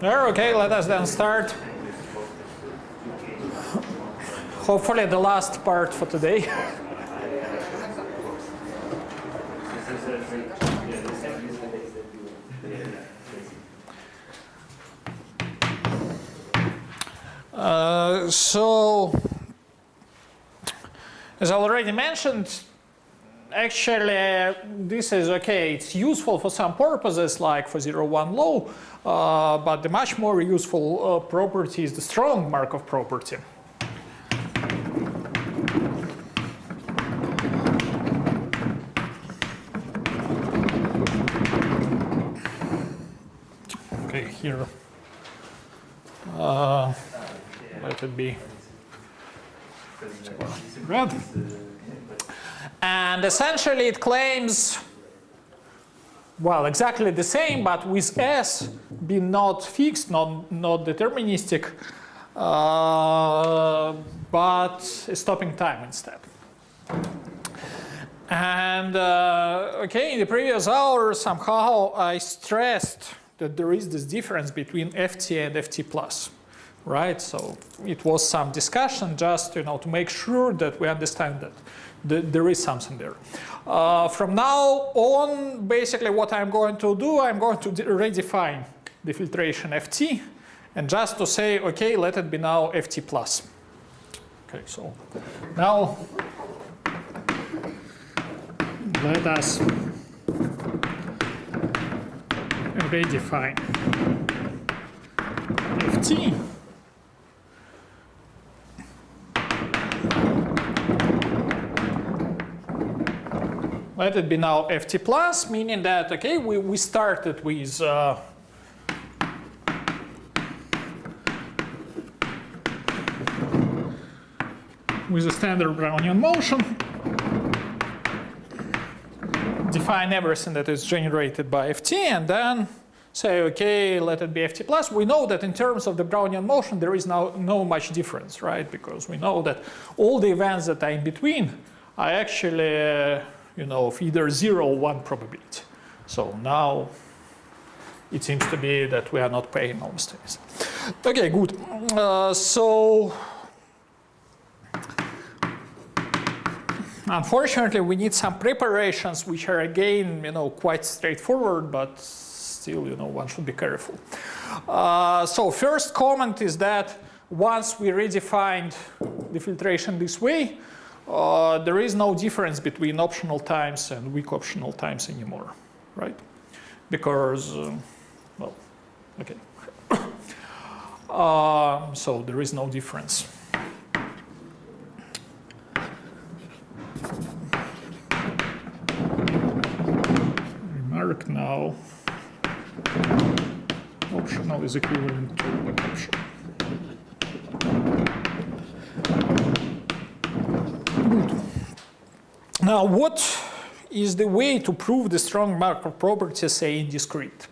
Okay, let us then start. Hopefully the last part for today. So, as I already mentioned, actually this is okay. It's useful for some purposes, like for 0-1 law, but the much more useful property is the strong Markov property. Okay, here. Let it be red. And essentially it claims, well, exactly the same, but with S being not fixed, not deterministic, but stopping time instead. And okay, in the previous hour, somehow I stressed that there is this difference between FT and FT plus. Right, so it was some discussion just to make sure that we understand that there is something there. From now on, basically what I'm going to do, I'm going to redefine the filtration FT, and just to say, okay, let it be now FT plus. Okay, so now let us redefine FT. Let it be now FT plus, meaning that, okay, we started with a standard Brownian motion, define everything that is generated by FT, and then say, okay, let it be FT plus. We know that in terms of the Brownian motion, there is now no much difference, right? Because we know that all the events that are in between are actually of either 0 or 1 probability. So now it seems to be that we are not paying all mistakes. Okay, good. So unfortunately, we need some preparations, which are again, quite straightforward, but still, one should be careful. So first comment is that once we redefined the filtration this way, there is no difference between optional times and weak optional times anymore, right? Because, well, okay. So there is no difference. Remark now, optional is equivalent to weak option. Now, what is the way to prove the strong Markov property, say, in discrete?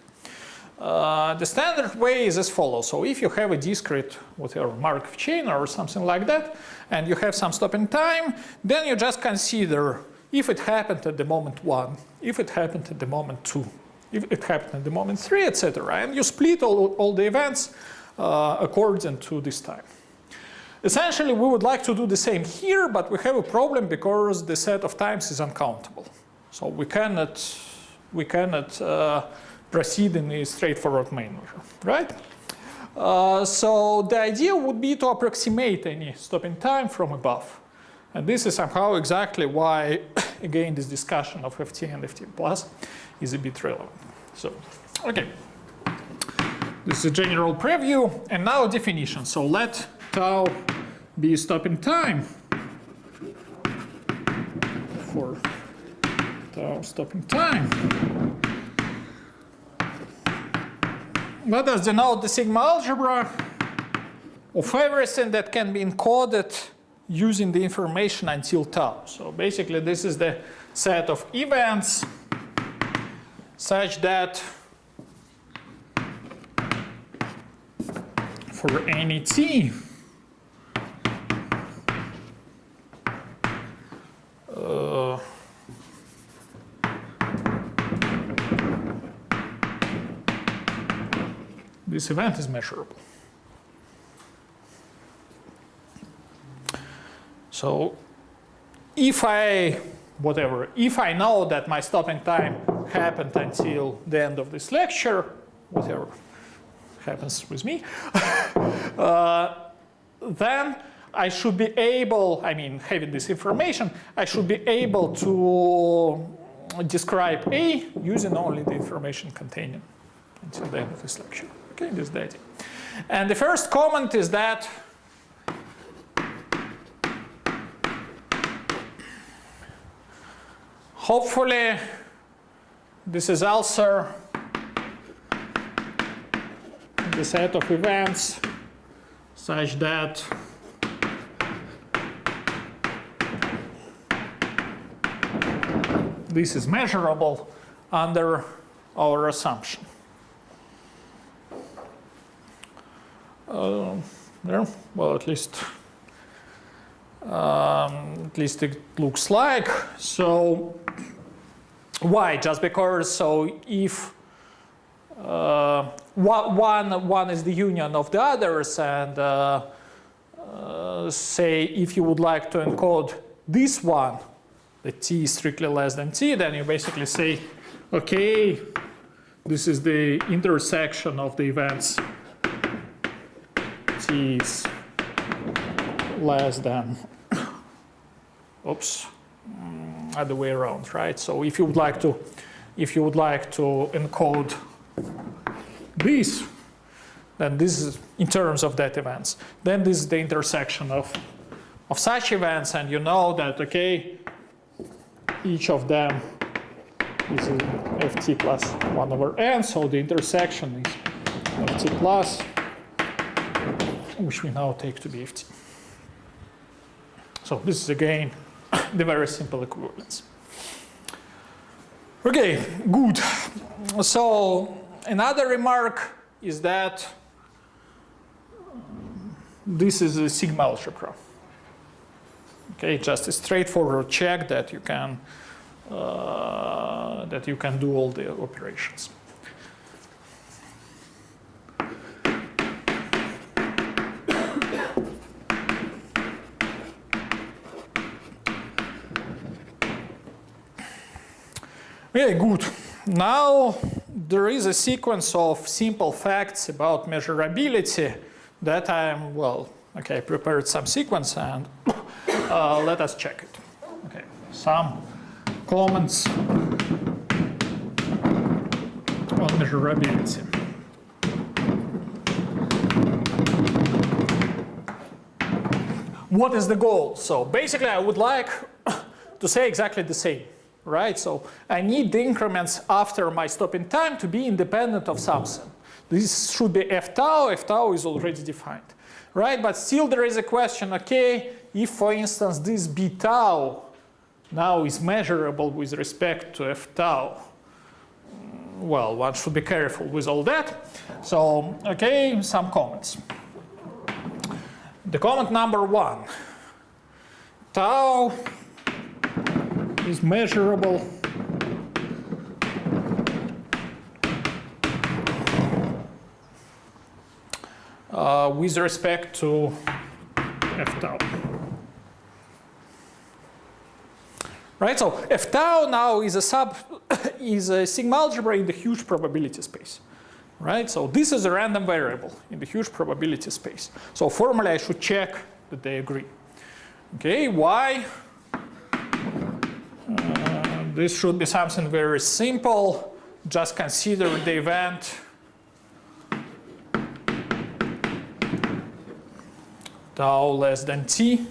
The standard way is as follows. So if you have a discrete, whatever, Markov chain or something like that, and you have some stopping time, then you just consider if it happened at the moment 1, if it happened at the moment 2, if it happened at the moment 3, etc. And you split all the events according to this time. Essentially, we would like to do the same here, but we have a problem because the set of times is uncountable. So we cannot proceed in a straightforward manner, right? So the idea would be to approximate any stopping time from above. And this is somehow exactly why, again, this discussion of FT and FT plus is a bit relevant. So, okay. This is a general preview, and now a definition. So let tau be stopping time for tau stopping time. Let us denote the sigma algebra of everything that can be encoded using the information until tau. So basically this is the set of events such that for any t this event is measurable. So if I know that my stopping time happened until the end of this lecture, whatever happens with me, then I should be able, having this information, I should be able to describe A using only the information contained until the end of this lecture. Okay, this is the idea. And the first comment is that hopefully this is also the set of events such that this is measurable under our assumption. Well, at least it looks like. So why? Just because, so if one is the union of the others, and say if you would like to encode this one, the t is strictly less than t, then you basically say, okay, this is the intersection of the events t is less than, other way around, right? So if you would like to encode this, then this is in terms of that events. Then this is the intersection of such events, and you know that, okay, each of them is ft plus 1 over n, so the intersection is ft plus, which we now take to be ft. So this is again the very simple equivalence. Okay, good. So another remark is that this is a sigma algebra. Okay, just a straightforward check that you can do all the operations. Okay, good. Now there is a sequence of simple facts about measurability that I prepared some sequence, and let us check it. Okay, some comments on measurability. What is the goal? So basically I would like to say exactly the same. Right, so I need the increments after my stopping time to be independent of something. This should be f tau. F tau is already defined, right? But still there is a question, okay, if for instance this b tau now is measurable with respect to f tau, well, one should be careful with all that. So, okay, some comments. The comment number 1, tau is measurable with respect to f tau. Right, so f tau now is a sigma algebra in the huge probability space. Right, so this is a random variable in the huge probability space. So formally I should check that they agree. Okay, why? This should be something very simple. Just consider the event tau less than t.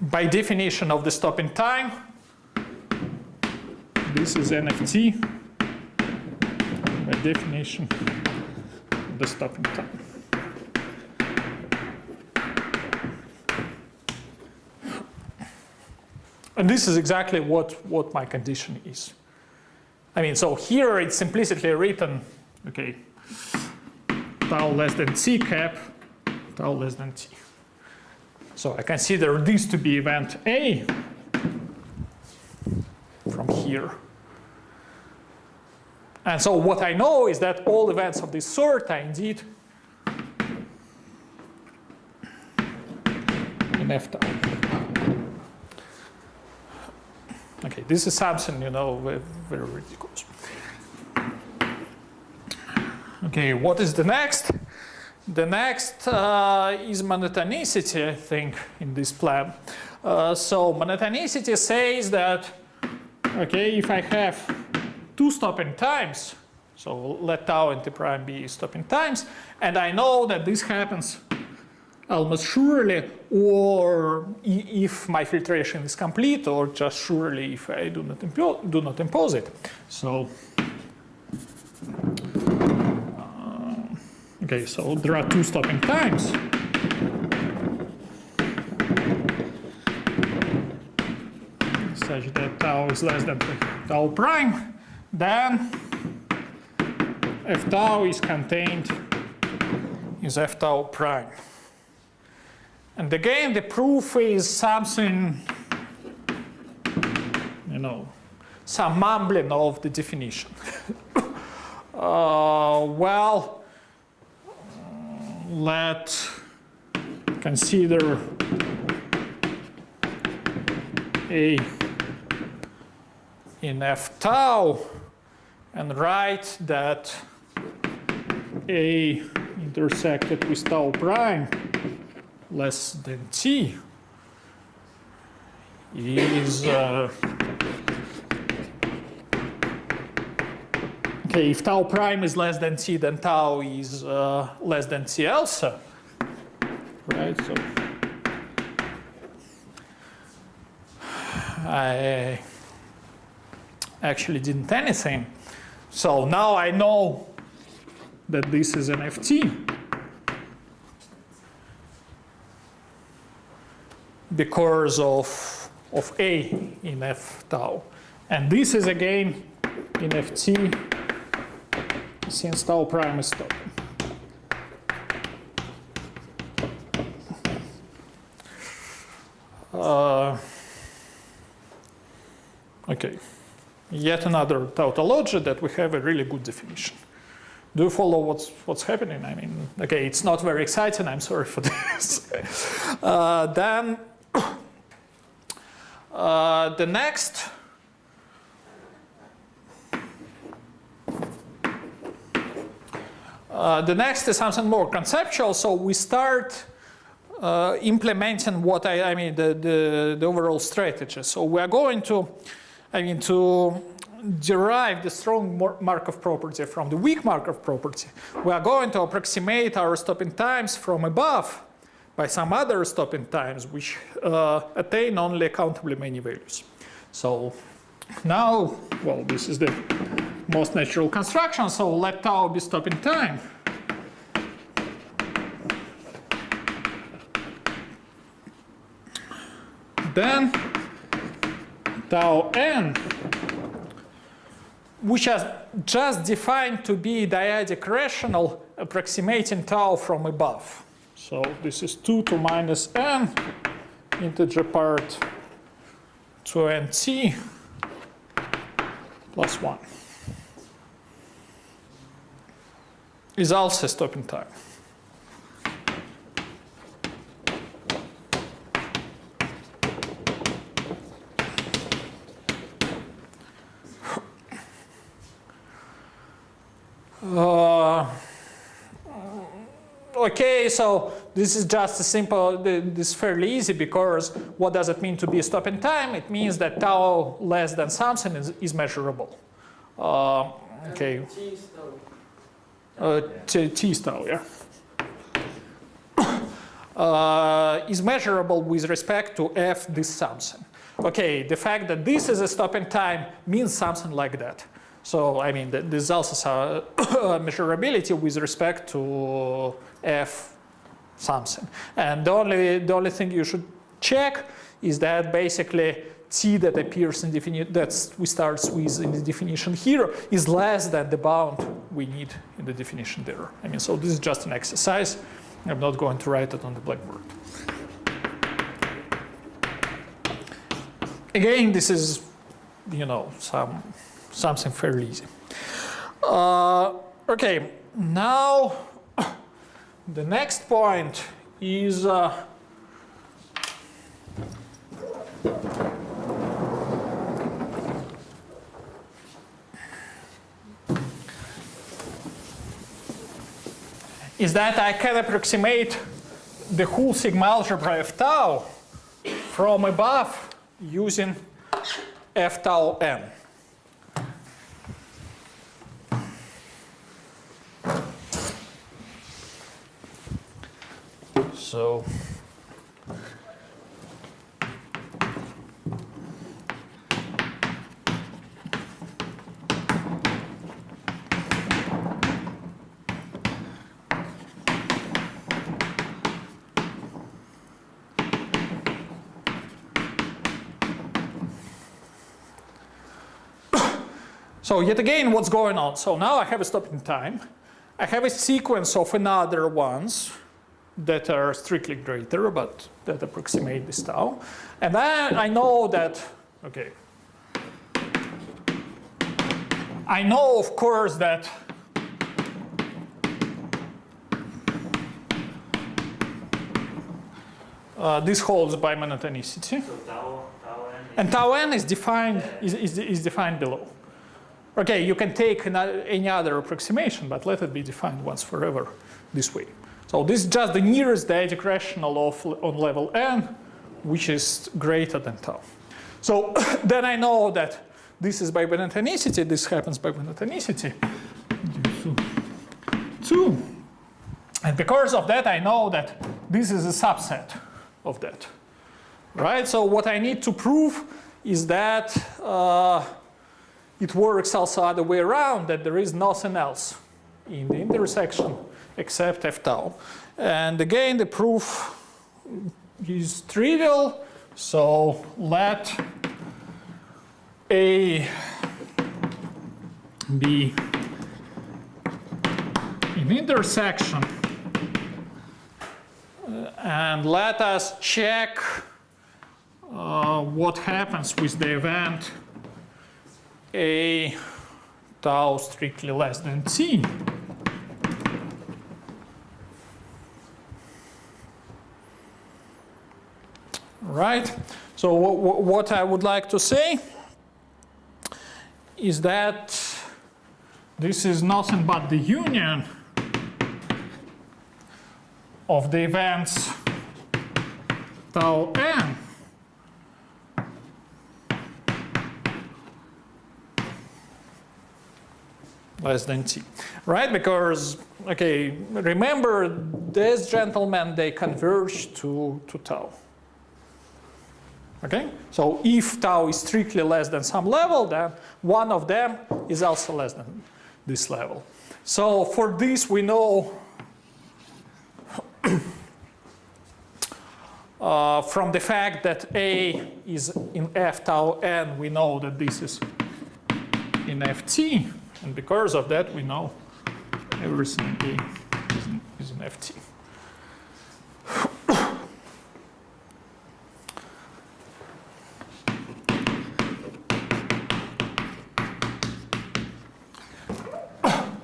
By definition of the stopping time, this is n of t. By definition of the stopping time. And this is exactly what my condition is. So here it's implicitly written, okay, tau less than t cap, tau less than t. So I consider this to be event A from here. And so what I know is that all events of this sort are indeed in F tau. Okay, this is something, you know, very ridiculous. Okay, what is the next? The next is monotonicity, I think, in this plan. So monotonicity says that, okay, if I have two stopping times, so let tau and t prime be stopping times, and I know that this happens almost surely, or if my filtration is complete, or just surely if I do not impose it. So, okay, so there are two stopping times. Such that tau is less than tau prime, then f tau is contained in f tau prime. And again, the proof is something, you know, some mumbling of the definition. Well, let's consider A in f tau and write that A intersected with tau prime less than t is okay, if tau prime is less than t, then tau is less than t also, right? So I actually didn't anything. So now I know that this is an ft because of A in f tau. And this is again in ft since tau prime is stopping. Okay, yet another tautology that we have a really good definition. Do you follow what's happening? I mean, okay, it's not very exciting. I'm sorry for this. Then the next is something more conceptual. So we start implementing what I mean the overall strategy. So we are going to, to derive the strong Markov property from the weak Markov property. We are going to approximate our stopping times from above by some other stopping times which attain only countably many values. So now, well, this is the most natural construction. So let tau be stopping time. Then tau n, which is just defined to be dyadic rational approximating tau from above. So this is 2 to minus n integer part to nt plus 1 is also stopping time. Okay, so this is just a simple, this is fairly easy because what does it mean to be a stopping time? It means that tau less than something is measurable. Okay. T is tau, yeah. Is measurable with respect to f this something. Okay, the fact that this is a stopping time means something like that. So, I mean, there's also some measurability with respect to f something. And the only thing you should check is that basically t that appears in definition, that we start with in the definition here, is less than the bound we need in the definition there. I mean, so this is just an exercise. I'm not going to write it on the blackboard. Again, this is, something fairly easy. Okay, now the next point is that I can approximate the whole sigma algebra f tau from above using f tau n. So So yet again, what's going on? So now I have a stop in time. I have a sequence of another ones that are strictly greater, but that approximate this tau. And then I know that, okay. I know, of course, that this holds by monotonicity. So tau n. And tau n is defined, is defined below. Okay, you can take any other approximation, but let it be defined once forever this way. So this is just the nearest dyadic rational on level n, which is greater than tau. So then I know that this is by monotonicity, this happens by monotonicity. 2. And because of that, I know that this is a subset of that. Right? So what I need to prove is that it works also other way around, that there is nothing else in the intersection except f tau. And again, the proof is trivial. So let A be an intersection. And let us check what happens with the event A tau strictly less than t. Right? So what I would like to say is that this is nothing but the union of the events tau n less than t, right? Because, okay, remember these gentlemen, they converge to tau. Okay, so if tau is strictly less than some level, then one of them is also less than this level. So for this we know from the fact that A is in f tau n, we know that this is in ft, and because of that we know everything A is in ft.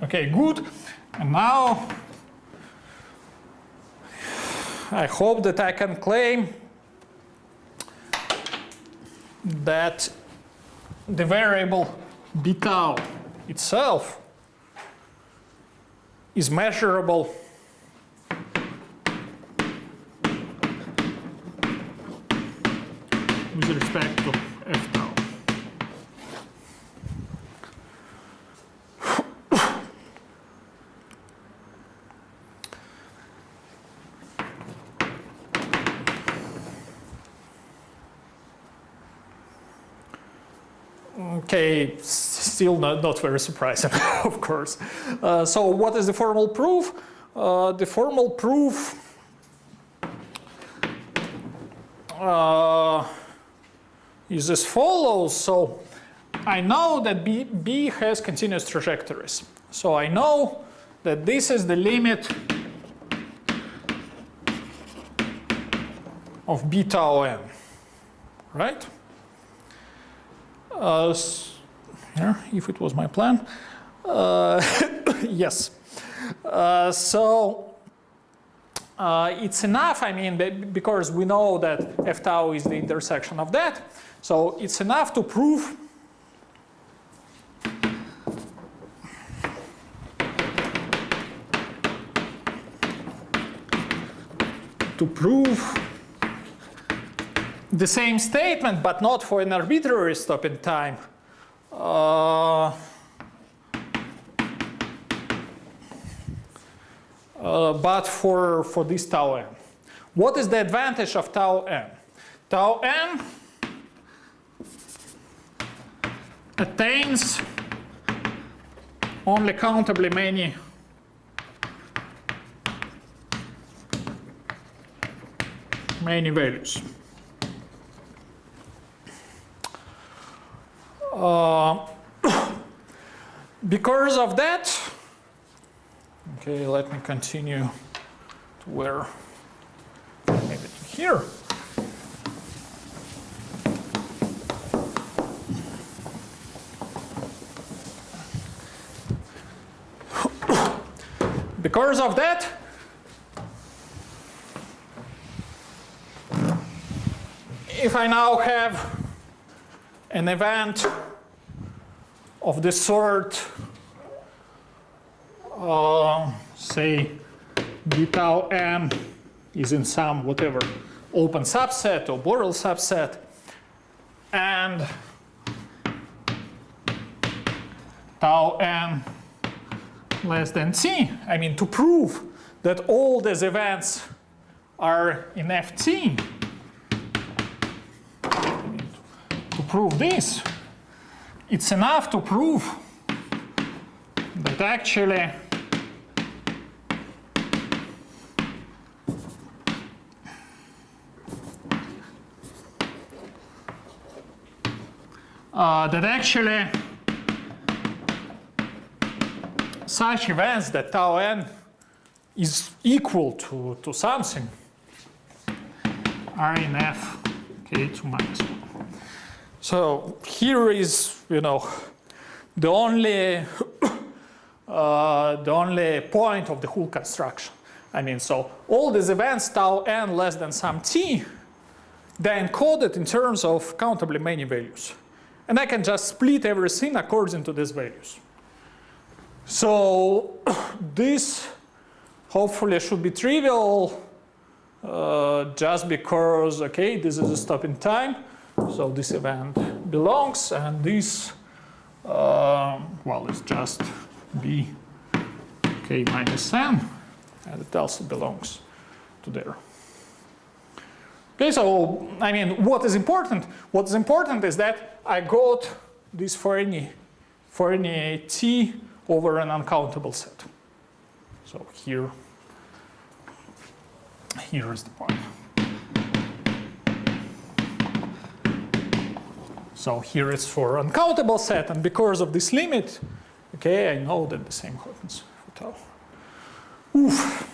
Okay, good. And now I hope that I can claim that the variable b tau itself is measurable with respect to f tau. Okay, still not very surprising, of course. So what is the formal proof? The formal proof is as follows. So I know that B has continuous trajectories. So I know that this is the limit of b tau n, right? Here, if it was my plan. Yes. So it's enough, I mean, because we know that f tau is the intersection of that. So it's enough to prove the same statement, but not for an arbitrary stop in time. But for this tau n. What is the advantage of tau n? Tau n attains only countably many values. Because of that, okay, let me continue to where maybe here. Because of that, if I now have an event of the sort, say d tau n is in some whatever open subset or Borel subset, and tau n less than c, I mean, to prove that all these events are in Ft, to prove this, it's enough to prove that actually such events that tau n is equal to something are in F k2 minus 1. So here is, you know, the only point of the whole construction. I mean, so all these events tau n less than some t, they're encoded in terms of countably many values. And I can just split everything according to these values. So this hopefully should be trivial just because, okay, this is a stop in time. So this event belongs, and this, well, it's just b k minus n, and it also belongs to there. Okay, so, I mean, what is important? What is important is that I got this for any t over an uncountable set. So here is the point. So here it's for uncountable set, and because of this limit, okay, I know that the same happens for tau. Oof.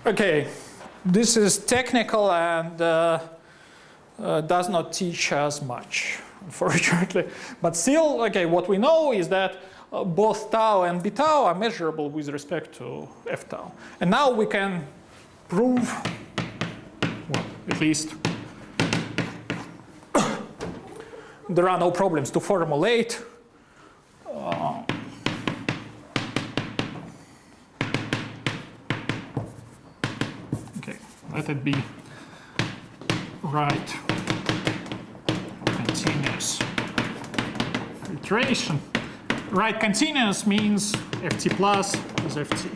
Okay, this is technical and does not teach us much, unfortunately. But still, okay, what we know is that both tau and b tau are measurable with respect to f tau. And now we can prove, well, at least there are no problems to formulate okay, let it be right continuous iteration. Right continuous means ft plus is ft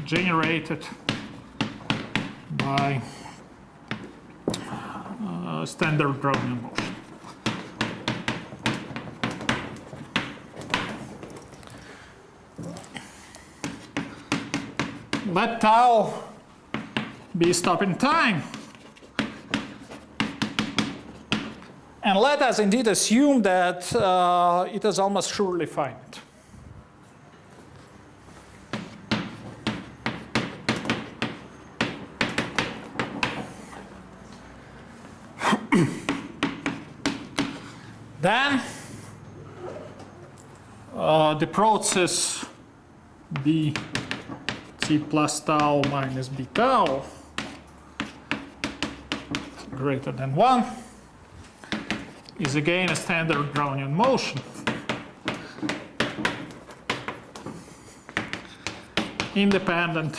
generated by standard Brownian motion. Let tau be stop in time. And let us indeed assume that it is almost surely finite. Then the process b t plus tau minus b tau greater than 1 is again a standard Brownian motion. Independent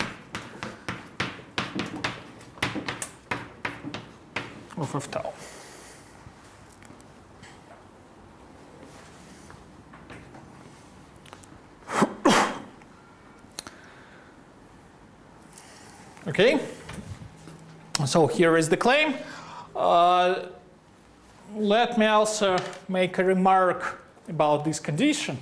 of f tau. Okay, so here is the claim. Let me also make a remark about this condition.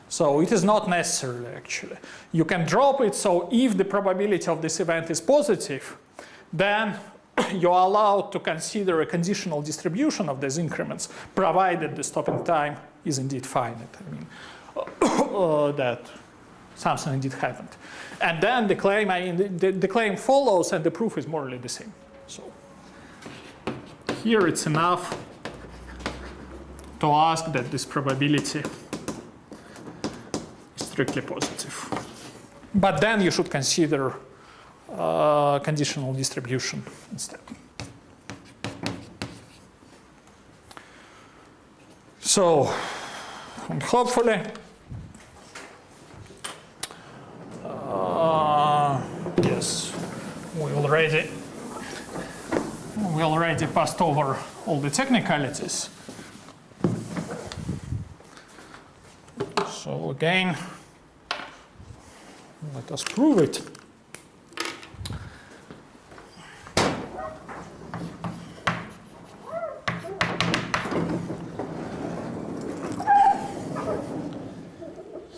So it is not necessary actually. You can drop it, so if the probability of this event is positive, then you are allowed to consider a conditional distribution of these increments, provided the stopping time is indeed finite. I mean, that something indeed happened. And then the claim, the claim follows and the proof is more or less the same. So here it's enough to ask that this probability is strictly positive. But then you should consider conditional distribution instead. So, and hopefully, yes, we already passed over all the technicalities. So again, let us prove it.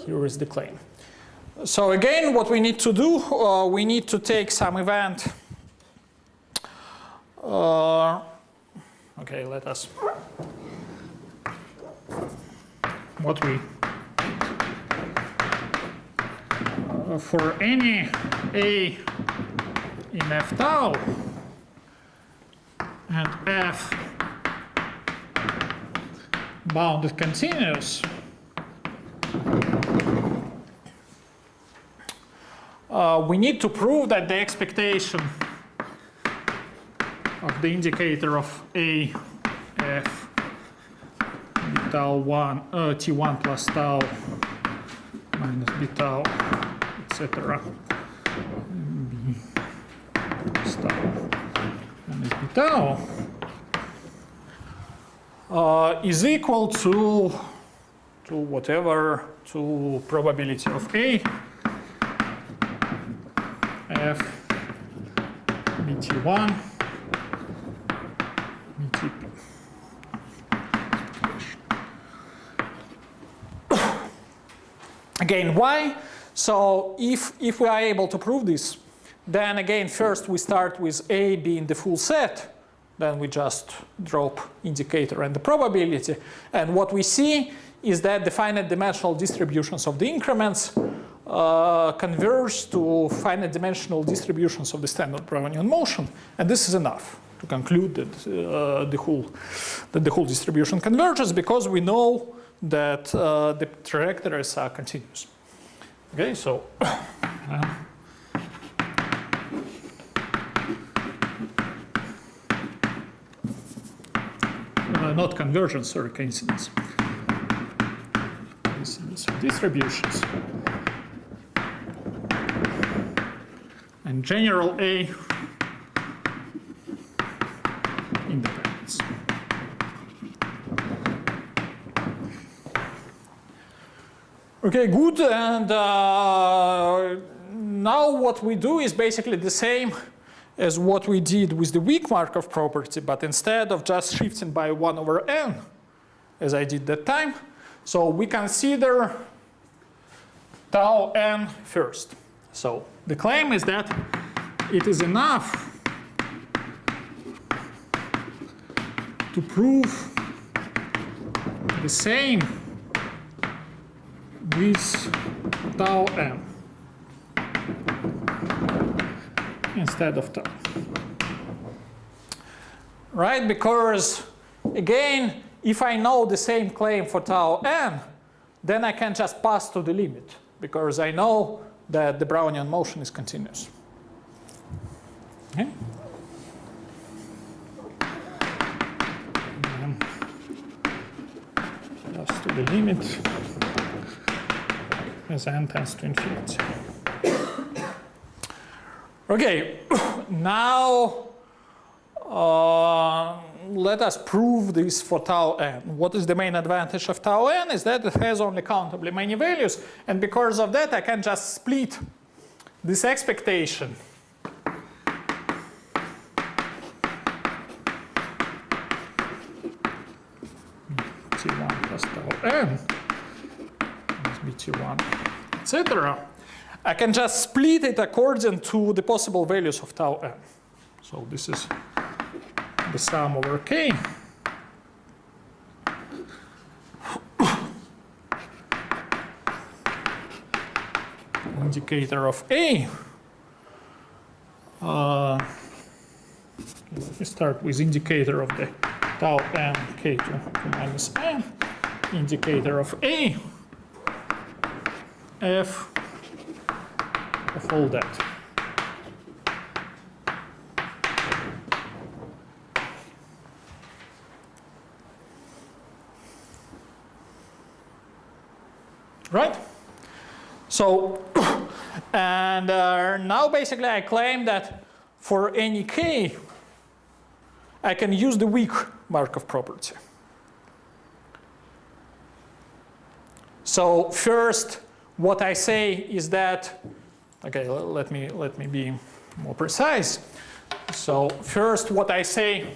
Here is the claim. So again, what we need to do, we need to take some event. Okay, let us. What we for any a in f tau and f bounded continuous, we need to prove that the expectation of the indicator of a f b tau 1 t1 plus tau minus b tau etc. b plus tau minus b tau is equal to whatever, to probability of a f bt1 btp. Again, why? So if we are able to prove this, then again, first we start with A being the full set, then we just drop indicator and the probability. And what we see is that the finite dimensional distributions of the increments converge to finite dimensional distributions of the standard Brownian motion. And this is enough to conclude that the whole distribution converges, because we know that the trajectories are continuous. Okay, so not convergence, sorry, coincidence. Coincidence of distributions. And general A independence. Okay, good. And now what we do is basically the same as what we did with the weak Markov property, but instead of just shifting by 1 over n, as I did that time, so we consider tau n first. So the claim is that it is enough to prove the same with tau n instead of tau. Right? Because again, if I know the same claim for tau n, then I can just pass to the limit, because I know that the Brownian motion is continuous. Okay? Pass to the limit as n tends to infinity. Okay, now let us prove this for tau n. What is the main advantage of tau n is that it has only countably many values, and because of that I can just split this expectation T1 plus tau n is BT1, etc. I can just split it according to the possible values of tau n. So this is the sum over k. Indicator of A. Let me start with indicator of the tau n k to minus n. Indicator of A. F of all that. Right? So, and now basically I claim that for any k, I can use the weak Markov property. So first, what I say is that, okay, let me be more precise. So first, what I say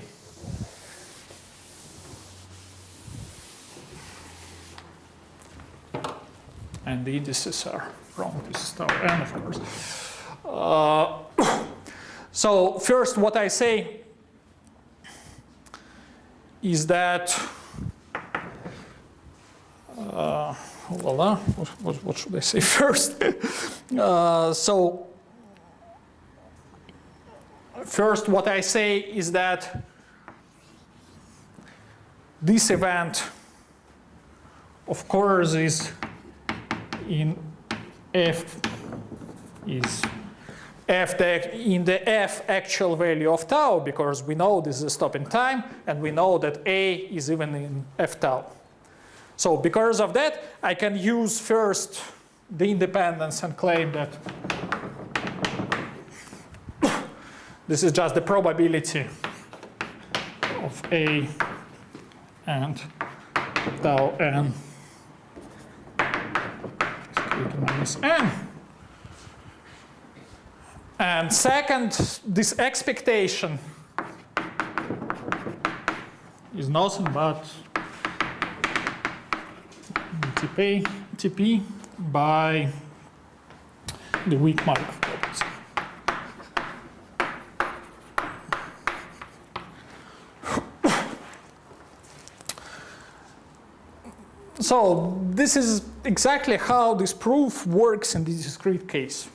and the indices are wrong. This is tau n, of course. So first, what I say is that what should I say first? So first, what I say is that this event, of course, is in f is f in the f actual value of tau, because we know this is a stop in time, and we know that A is even in f tau. So because of that, I can use first the independence and claim that this is just the probability of A and tau n minus n. And second, this expectation is nothing but TP by the weak Markov property. So this is exactly how this proof works in the discrete case.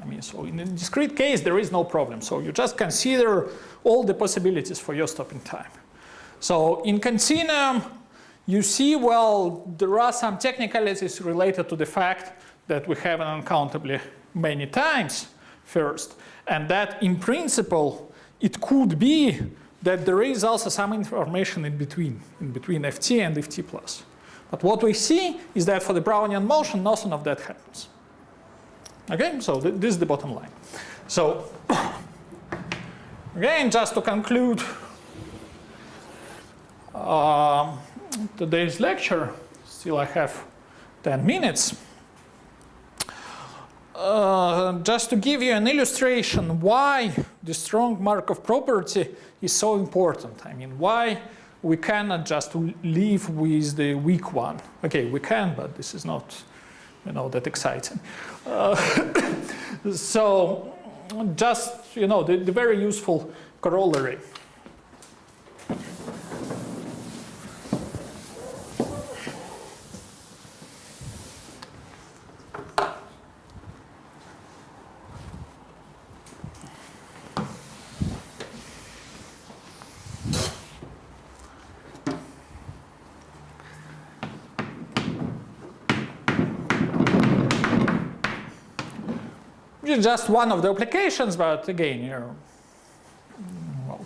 I mean, so in a discrete case, there is no problem. So you just consider all the possibilities for your stop in time. So in continuum, you see, well, there are some technicalities related to the fact that we have an uncountably many times first, and that in principle, it could be that there is also some information in between ft and ft plus. But what we see is that for the Brownian motion, nothing of that happens. Okay, so this is the bottom line. So again, just to conclude today's lecture, still I have 10 minutes. Just to give you an illustration why the strong Markov property is so important. I mean, why we cannot just live with the weak one. Okay, we can, but this is not, that exciting. So just, the very useful corollary. It's just one of the applications, but again, well,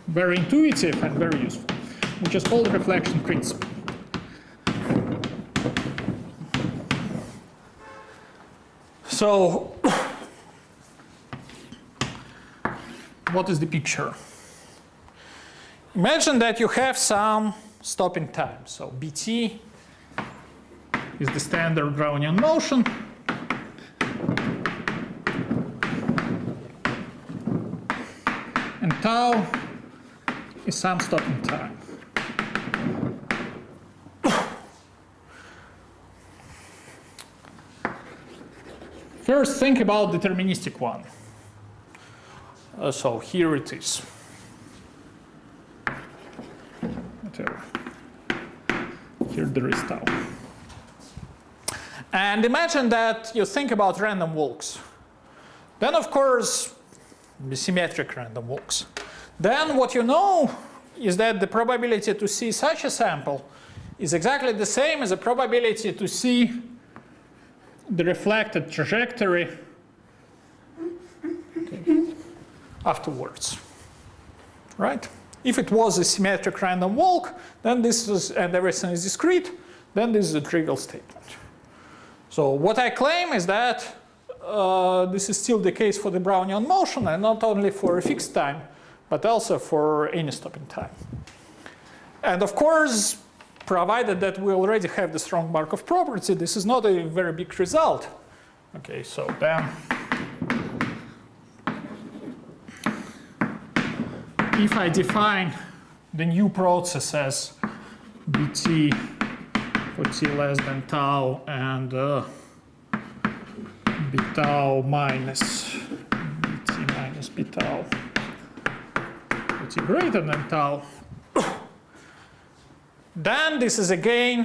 very intuitive and very useful, which is called reflection principle. So, what is the picture? Imagine that you have some stopping time. So bt is the standard Brownian motion. And tau is some stopping time. First, think about deterministic one. So here it is. Whatever. Here there is tau. And imagine that you think about random walks. Then, of course, the symmetric random walks. Then what you know is that the probability to see such a sample is exactly the same as the probability to see the reflected trajectory afterwards, right? If it was a symmetric random walk, then this is, and everything is discrete, then this is a trivial statement. So what I claim is that this is still the case for the Brownian motion, and not only for a fixed time, but also for any stopping time. And of course, provided that we already have the strong Markov property, this is not a very big result. Okay, so then if I define the new process as bt for t less than tau and b tau minus bt minus b tau for t greater than tau, then this is again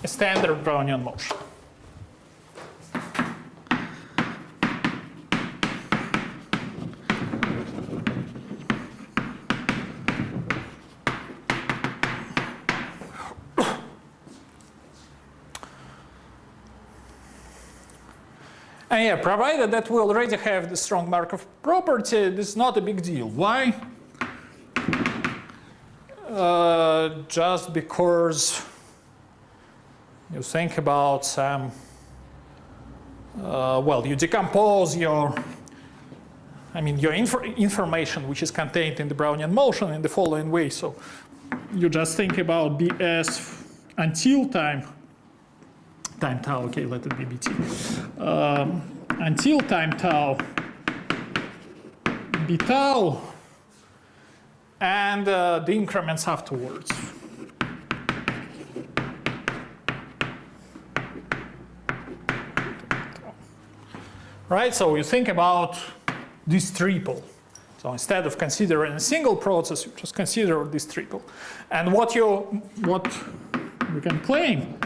a standard Brownian motion. And yeah, provided that we already have the strong Markov property, this is not a big deal. Why? Just because you think about some, well, you decompose your, your information which is contained in the Brownian motion in the following way. So you just think about Bs until time tau, okay, let it be Bt. Until time tau, B tau, and the increments afterwards. Right, so you think about this triple. So instead of considering a single process, you just consider this triple. And what we can claim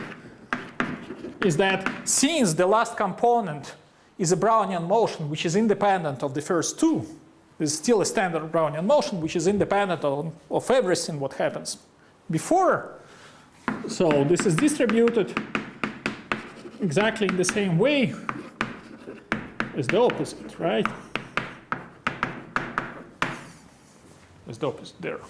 is that since the last component is a Brownian motion which is independent of the first two, this is still a standard Brownian motion which is independent of everything what happens before. So this is distributed exactly in the same way as the opposite, right? As the opposite there.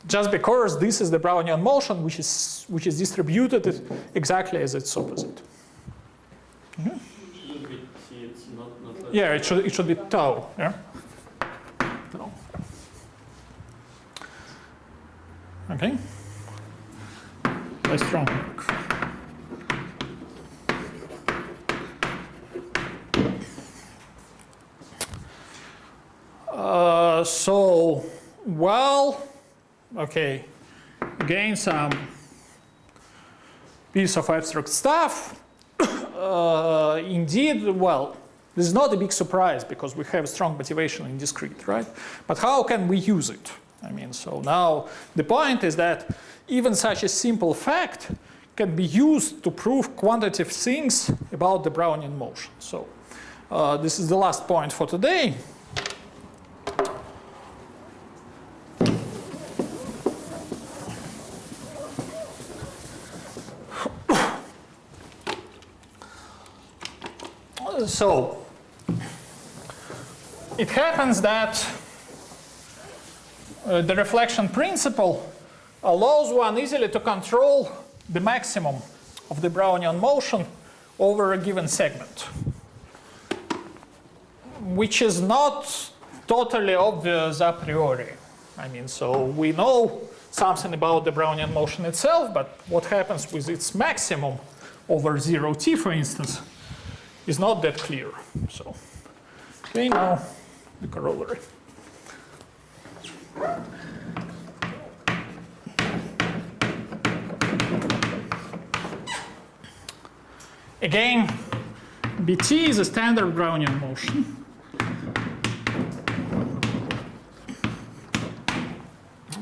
Just because this is the Brownian motion which is distributed exactly as its opposite. Mm-hmm. Should be T, it's not like yeah, it should be tau. Yeah. Tau. Okay. Less strong. So, well, okay, again some piece of abstract stuff. Indeed, well, this is not a big surprise because we have strong motivation in discrete, right? But how can we use it? So now the point is that even such a simple fact can be used to prove quantitative things about the Brownian motion. So this is the last point for today. So it happens that the reflection principle allows one easily to control the maximum of the Brownian motion over a given segment, which is not totally obvious a priori. I mean, so we know something about the Brownian motion itself, but what happens with its maximum over 0t, for instance, is not that clear. So, okay, now the corollary. Again, Bt is a standard Brownian motion.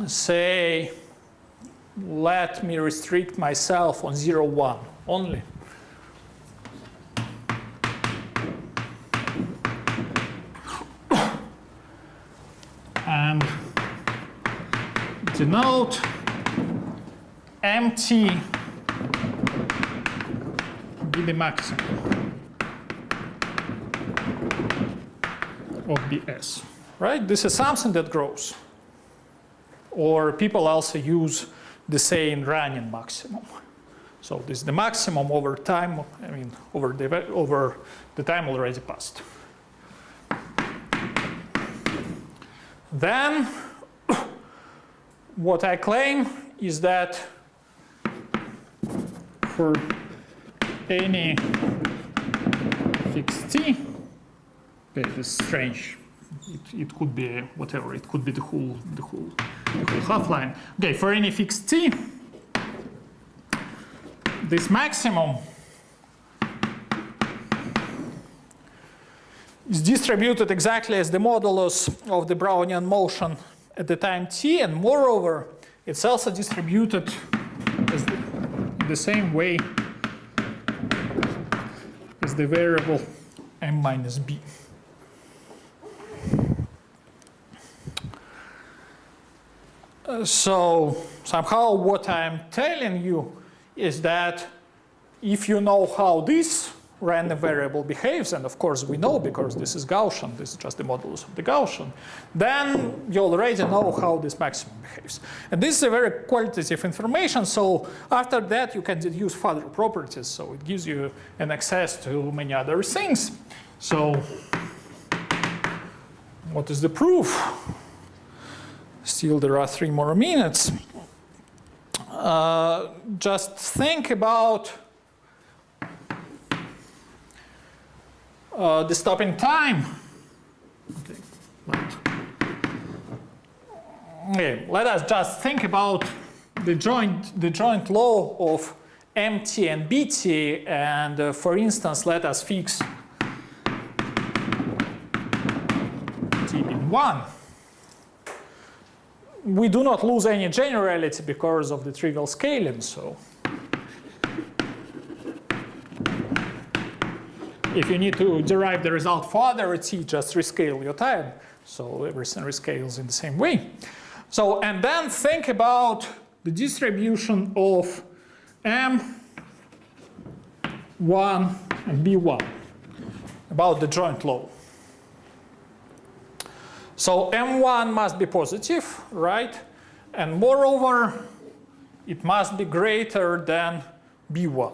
Say, let me restrict myself on 0, 1 only. And denote MT be the maximum of Bs, right? This is something that grows. Or people also use the same Brownian maximum. So this is the maximum over time, I mean, over the time already passed. Then, what I claim is that for any fixed t, okay, this is strange. It could be whatever. It could be the whole half line. Okay, for any fixed t, this maximum is distributed exactly as the modulus of the Brownian motion at the time t, and moreover, it's also distributed as the same way as the variable m minus b. So somehow what I'm telling you is that if you know how this random variable behaves, and of course we know because this is Gaussian, this is just the modulus of the Gaussian, then you already know how this maximum behaves. And this is a very qualitative information, so after that you can deduce further properties, so it gives you an access to many other things. So what is the proof? Still, there are 3 more minutes. Just think about the stopping time. Okay, let us just think about the joint law of MT and BT, and for instance, let us fix T being 1. We do not lose any generality because of the trivial scaling, so if you need to derive the result further at t, just rescale your time, so everything rescales in the same way. So, and then think about the distribution of M1 and B1, about the joint law. So M1 must be positive, right? And moreover, it must be greater than B1.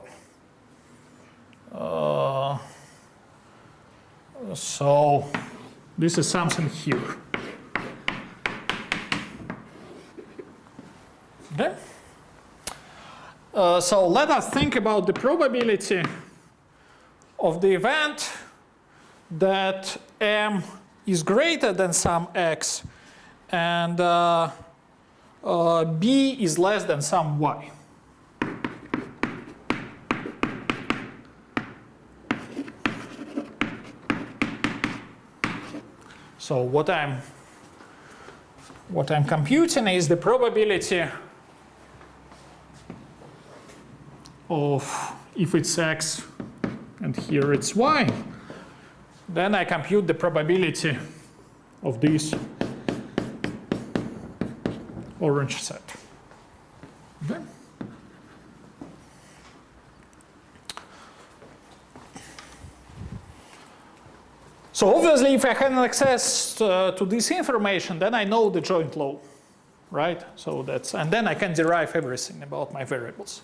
So this is something here. Okay? So let us think about the probability of the event that M is greater than some x and b is less than some y. So what I'm computing is the probability of, if it's x and here it's y, then I compute the probability of this orange set. Okay. So obviously, if I have access to this information, then I know the joint law, right? So that's, and then I can derive everything about my variables.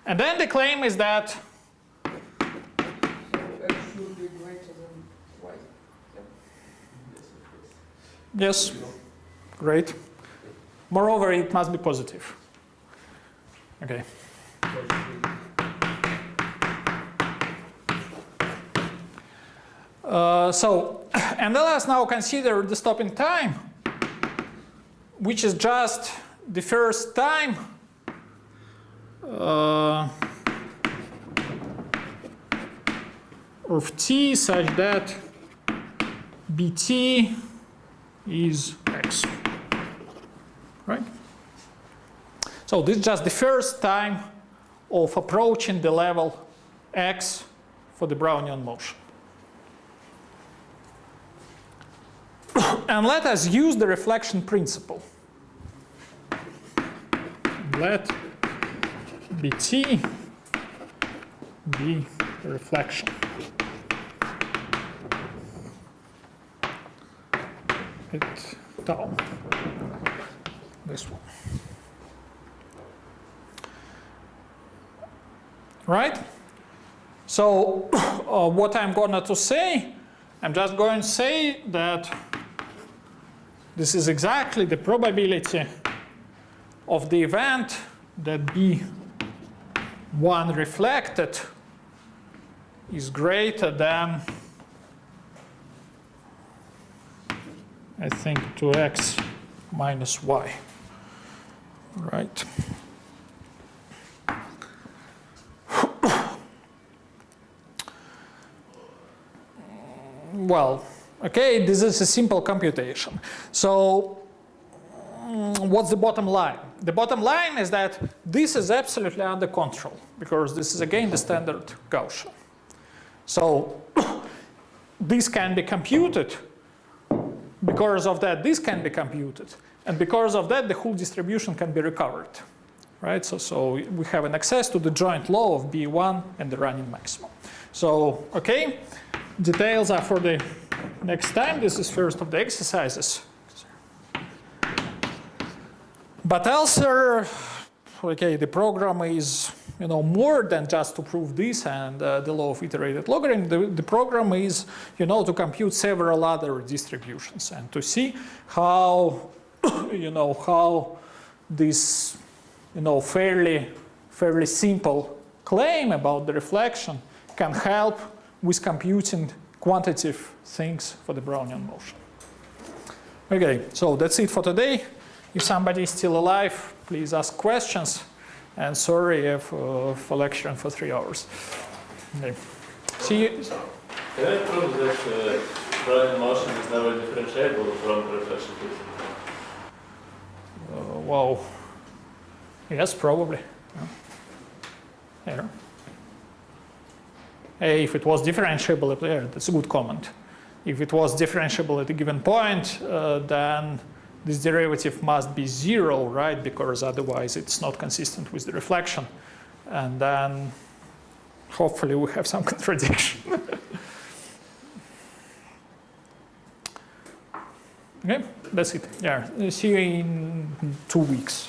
And then the claim is that X should be greater than Y. yes, great. Moreover, it must be positive. Okay. And let us now consider the stopping time, which is just the first time of t such that bt is x, right? So this is just the first time of approaching the level x for the Brownian motion. And let us use the reflection principle. Let bt be the reflection. At tau. This one. Right? So what I'm going to say, I'm just going to say that this is exactly the probability of the event that B1 reflected is greater than, I think, 2x minus y, right? Well, okay, this is a simple computation. So what's the bottom line? The bottom line is that this is absolutely under control because this is again the standard Gaussian. So this can be computed. Because of that, this can be computed. And because of that, the whole distribution can be recovered. Right? So we have an access to the joint law of B1 and the running maximum. So, okay, details are for the next time. This is first of the exercises. But also, okay, the program is, more than just to prove this and the law of iterated logarithm. The program is, to compute several other distributions and to see how, how this, fairly simple claim about the reflection can help with computing quantitative things for the Brownian motion. Okay, so that's it for today. If somebody is still alive, please ask questions. And sorry for lecturing for 3 hours. Okay. See you. Can I prove that Brownian motion is never differentiable from the reflection case? Well, yes, probably. Here. Hey, if it was differentiable, yeah, that's a good comment. If it was differentiable at a given point, then this derivative must be 0, right? Because otherwise it's not consistent with the reflection. And then hopefully we have some contradiction. Okay, that's it. Yeah, see you in 2 weeks.